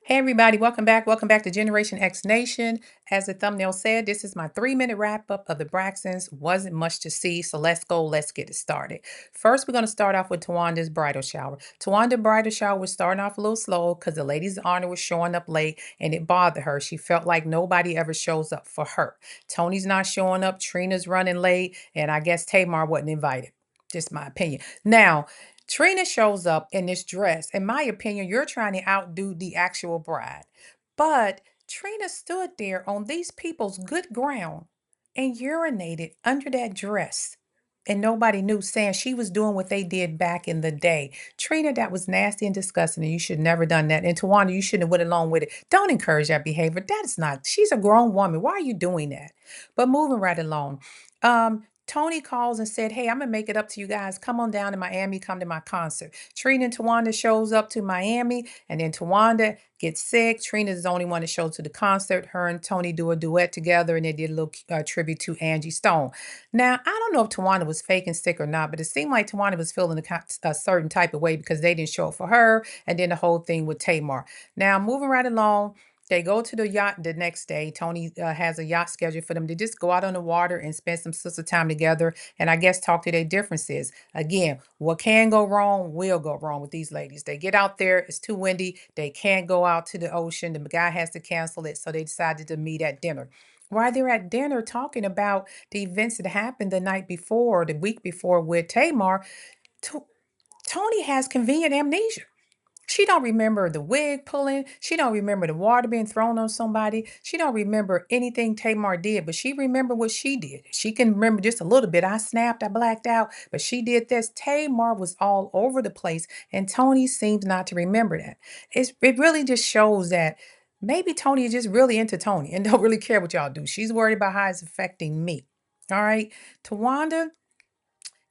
Hey everybody, welcome back. Welcome back to Generation X Nation. As the thumbnail said, this is my 3-minute wrap up of the Braxtons. Wasn't much to see, so let's go. Let's get it started. First, we're going to start off with Tawanda's bridal shower. Tawanda's bridal shower was starting off a little slow because the ladies' honor was showing up late and it bothered her. She felt like nobody ever shows up for her. Tony's not showing up, Trina's running late, and I guess Tamar wasn't invited. Just my opinion. Now, Trina shows up in this dress. In my opinion, you're trying to outdo the actual bride. But Trina stood there on these people's good ground and urinated under that dress. And nobody knew, saying she was doing what they did back in the day. Trina, that was nasty and disgusting, and you should never done that. And Tawanda, you shouldn't have went along with it. Don't encourage that behavior. That is not, she's a grown woman. Why are you doing that? But moving right along. Tony calls and said, "Hey, I'm gonna make it up to you guys. Come on down to Miami, come to my concert." Trina and Tawanda shows up to Miami, and then Tawanda gets sick. Trina's the only one that shows to the concert. Her and Tony do a duet together, and they did a little tribute to Angie Stone. Now, I don't know if Tawanda was faking sick or not, but it seemed like Tawanda was feeling a certain type of way because they didn't show up for her, and then the whole thing with Tamar. Now, moving right along. They go to the yacht the next day. Tony has a yacht scheduled for them to just go out on the water and spend some sister time together and I guess talk to their differences. Again, what can go wrong will go wrong with these ladies. They get out there, it's too windy, they can't go out to the ocean. The guy has to cancel it, so they decided to meet at dinner. While they're at dinner talking about the events that happened the night before, or the week before with Tamar, To- Tony has convenient amnesia. She don't remember the wig pulling. She don't remember the water being thrown on somebody. She don't remember anything Tamar did, but she remember what she did. She can remember just a little bit. I snapped, I blacked out, but she did this. Tamar was all over the place, and Tony seems not to remember that. It really just shows that maybe Tony is just really into Tony and don't really care what y'all do. She's worried about how it's affecting me. All right. Tawanda,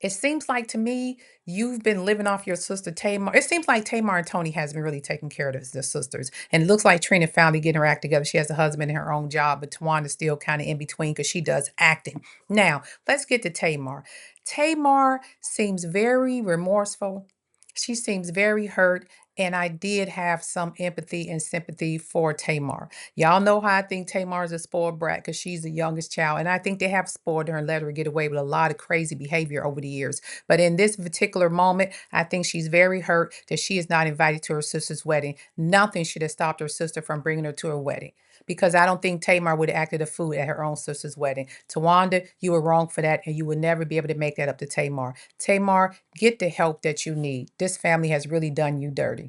it seems like to me you've been living off your sister Tamar. It seems like Tamar and Tony has been really taking care of their sisters. And it looks like Trina finally getting her act together. She has a husband and her own job, but Tawanda's still kind of in between because she does acting. Now, let's get to Tamar. Tamar seems very remorseful. She seems very hurt. And I did have some empathy and sympathy for Tamar. Y'all know how I think Tamar is a spoiled brat because she's the youngest child. And I think they have spoiled her and let her get away with a lot of crazy behavior over the years. But in this particular moment, I think she's very hurt that she is not invited to her sister's wedding. Nothing should have stopped her sister from bringing her to her wedding because I don't think Tamar would have acted a fool at her own sister's wedding. Tawanda, you were wrong for that, and you will never be able to make that up to Tamar. Tamar, get the help that you need. This family has really done you dirty.